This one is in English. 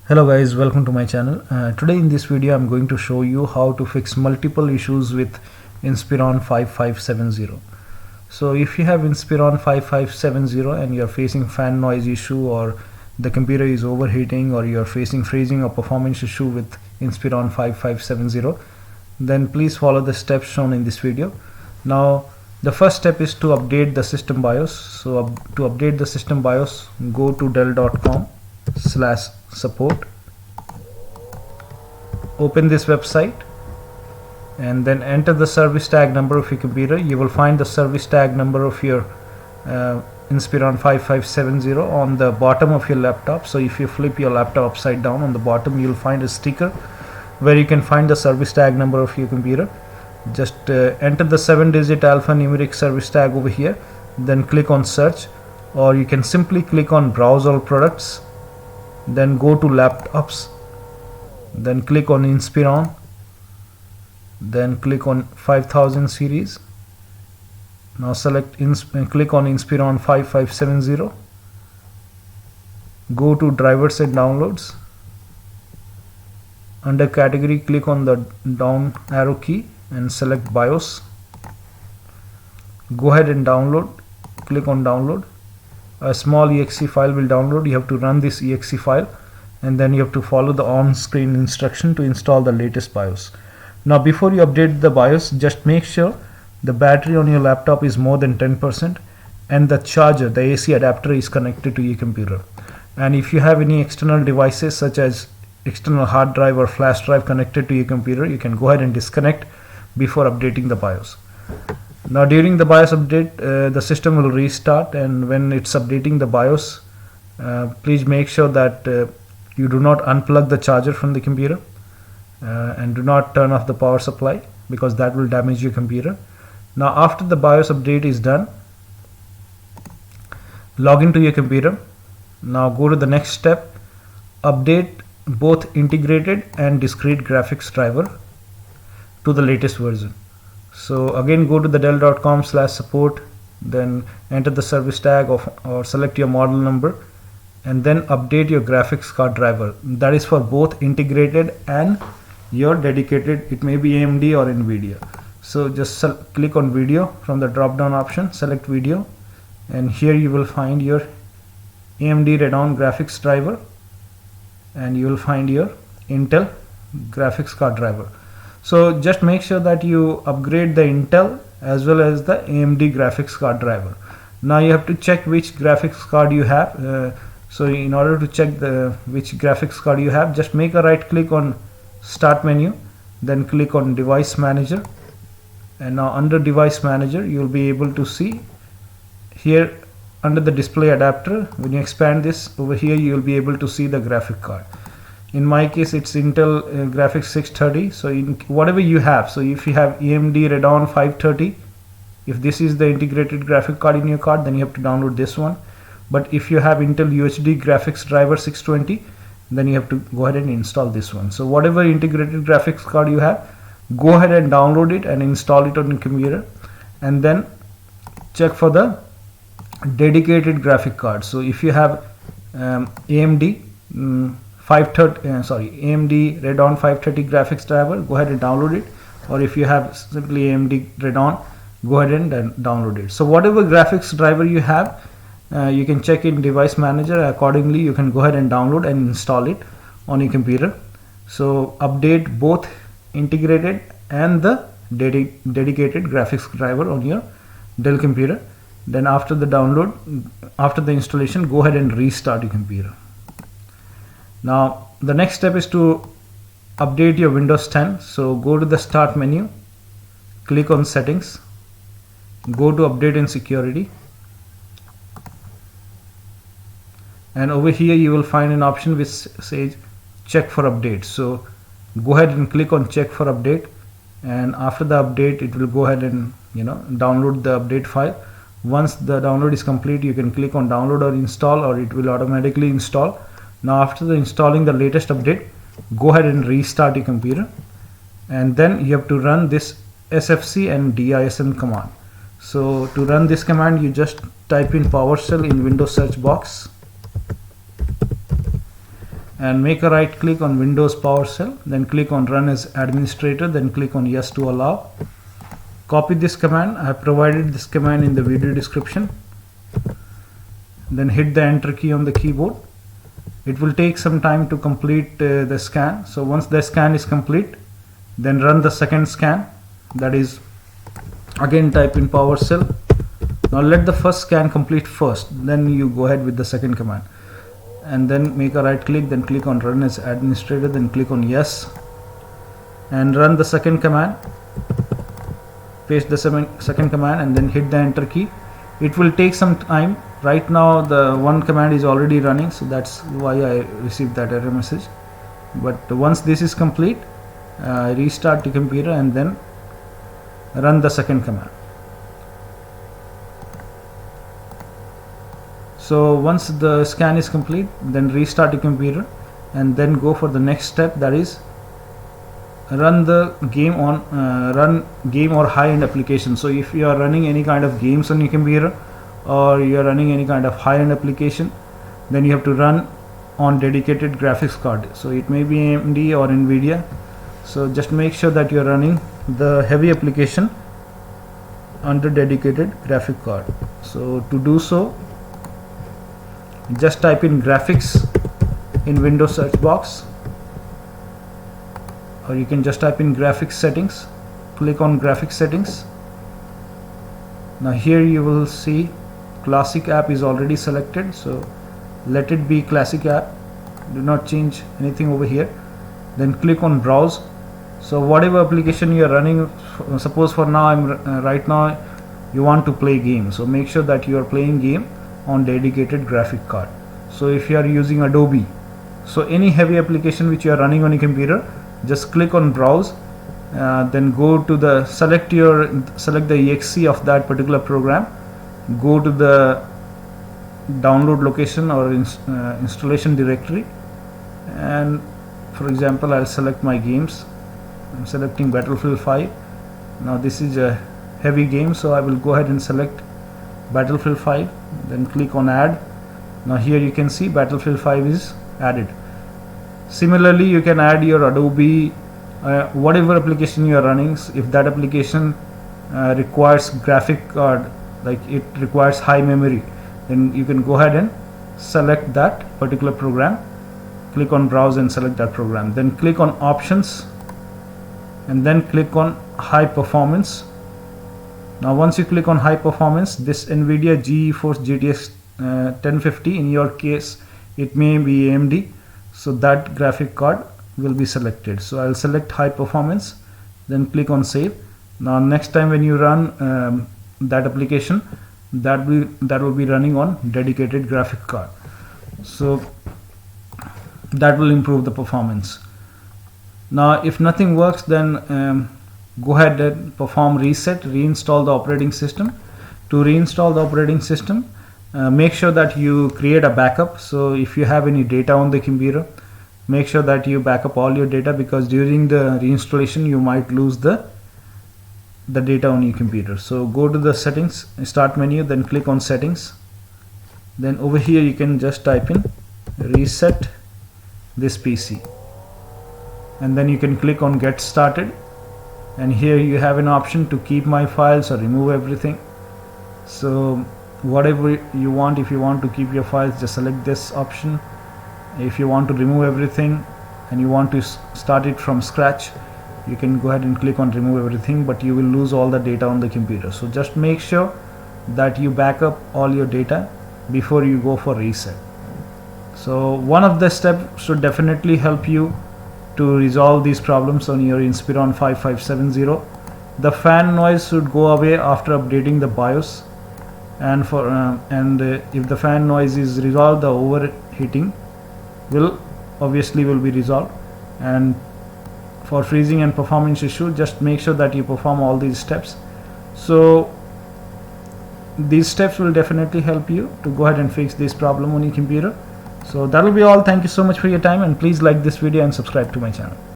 Hello guys, welcome to my channel. Today in this video I'm going to show you how to fix multiple issues with Inspiron 5570. So if you have Inspiron 5570 and you're facing fan noise issue, or the computer is overheating, or you're facing freezing or performance issue with Inspiron 5570, then please follow the steps shown in this video. Now the first step is to update the system BIOS. So to update the system BIOS, go to dell.com/support, open this website and then enter the service tag number of your computer. You will find the service tag number of your Inspiron 5570 on the bottom of your laptop. So if you flip your laptop upside down, on the bottom you'll find a sticker where you can find the service tag number of your computer. Just enter the 7-digit alphanumeric service tag over here, then click on search, or you can simply click on browse all products, then go to laptops, then click on Inspiron, then click on 5000 series. Now click on Inspiron 5570, go to drivers and downloads. Under category, click on the down arrow key and select BIOS. Go ahead and download, click on download. A small exe file will download. You have to run this exe file and then you have to follow the on-screen instruction to install the latest BIOS. Now before you update the BIOS, just make sure the battery on your laptop is more than 10% and the charger, the AC adapter, is connected to your computer. And if you have any external devices such as external hard drive or flash drive connected to your computer, you can go ahead and disconnect before updating the BIOS. Now during the BIOS update, the system will restart, and when it's updating the BIOS, please make sure that you do not unplug the charger from the computer and do not turn off the power supply, because that will damage your computer. Now after the BIOS update is done, log into your computer. Now go to the next step, update both integrated and discrete graphics driver to the latest version. So again, go to the dell.com/support, then enter the service tag or select your model number, and then update your graphics card driver. That is for both integrated and your dedicated. It may be AMD or NVIDIA. So just click on video from the drop down option, select video, and here you will find your AMD Radeon graphics driver and you will find your Intel graphics card driver. So just make sure that you upgrade the Intel as well as the AMD graphics card driver. Now you have to check which graphics card you have. So in order to check which graphics card you have, just make a right click on start menu, then click on device manager, and now under device manager you will be able to see here under the display adapter. When you expand this over here, you will be able to see the graphic card. In my case it's Intel graphics 630. So in whatever you have, so if you have AMD Radeon 530, if this is the integrated graphic card in your card, then you have to download this one. But if you have Intel UHD graphics driver 620, then you have to go ahead and install this one. So whatever integrated graphics card you have, go ahead and download it and install it on your computer, and then check for the dedicated graphic card. So if you have AMD AMD Radeon 530 graphics driver, go ahead and download it. Or if you have simply AMD Radeon, go ahead and download it. So whatever graphics driver you have, you can check in device manager. Accordingly you can go ahead and download and install it on your computer. So update both integrated and the dedicated graphics driver on your Dell computer. Then after the download, after the installation, go ahead and restart your computer. Now the next step is to update your Windows 10. So go to the start menu, click on settings, go to update and security, and over here you will find an option which says check for update. So go ahead and click on check for update, and after the update it will go ahead and download the update file. Once the download is complete, you can click on download or install, or it will automatically install. Now after the installing the latest update, go ahead and restart your computer, and then you have to run this SFC and DISM command. So to run this command, you just type in PowerShell in Windows search box, and make a right click on Windows PowerShell, then click on Run as Administrator, then click on Yes to allow. Copy this command. I have provided this command in the video description. Then hit the Enter key on the keyboard. It will take some time to complete the scan. So once the scan is complete, then run the second scan. That is, again type in PowerShell. Now let the first scan complete first, then you go ahead with the second command, and then make a right click, then click on Run as Administrator, then click on Yes, and run the second command. Paste the second command and then hit the Enter key. It will take some time. Right now the one command is already running, so that's why I received that error message. But once this is complete, restart the computer and then run the second command. So once the scan is complete, then restart the computer and then go for the next step, that is run the game on run game or high-end application. So if you are running any kind of games on your computer, or you are running any kind of high-end application, then you have to run on dedicated graphics card. So it may be AMD or NVIDIA. So just make sure that you are running the heavy application under dedicated graphic card. So to do so, just type in graphics in Windows search box, or you can just type in graphics settings. Click on graphics settings. Now here you will see classic app is already selected, so let it be classic app. Do not change anything over here. Then click on browse. So whatever application you are running, suppose for now right now you want to play game, so make sure that you are playing game on dedicated graphic card. So if you are using Adobe, so any heavy application which you are running on your computer, just click on browse, then go to the select the exe of that particular program, go to the download location or installation directory, and for example I'll select my games. I'm selecting Battlefield 5. Now this is a heavy game, so I will go ahead and select Battlefield 5, then click on add. Now here you can see Battlefield 5 is added. Similarly, you can add your Adobe, whatever application you are running. If that application requires graphic card, like it requires high memory, then you can go ahead and select that particular program. Click on browse and select that program, then click on options and then click on high performance. Now once you click on high performance, this NVIDIA GeForce GTX 1050, in your case it may be AMD, so that graphic card will be selected. So I'll select high performance, then click on save. Now next time when you run that application, that will be running on dedicated graphic card, so that will improve the performance. Now if nothing works, then go ahead and perform reset, reinstall the operating system. To reinstall the operating system, make sure that you create a backup. So if you have any data on the computer, make sure that you back up all your data, because during the reinstallation you might lose the data on your computer. So go to the settings, start menu, then click on settings. Then over here you can just type in reset this PC, and then you can click on get started, and here you have an option to keep my files or remove everything. So whatever you want, if you want to keep your files, just select this option. If you want to remove everything and you want to start it from scratch, you can go ahead and click on remove everything, but you will lose all the data on the computer. So just make sure that you back up all your data before you go for reset. So one of the steps should definitely help you to resolve these problems on your Inspiron 5570. The fan noise should go away after updating the BIOS, and if the fan noise is resolved, the overheating will be resolved. And for freezing and performance issue, just make sure that you perform all these steps. So these steps will definitely help you to go ahead and fix this problem on your computer. So that will be all. Thank you so much for your time, and please like this video and subscribe to my channel.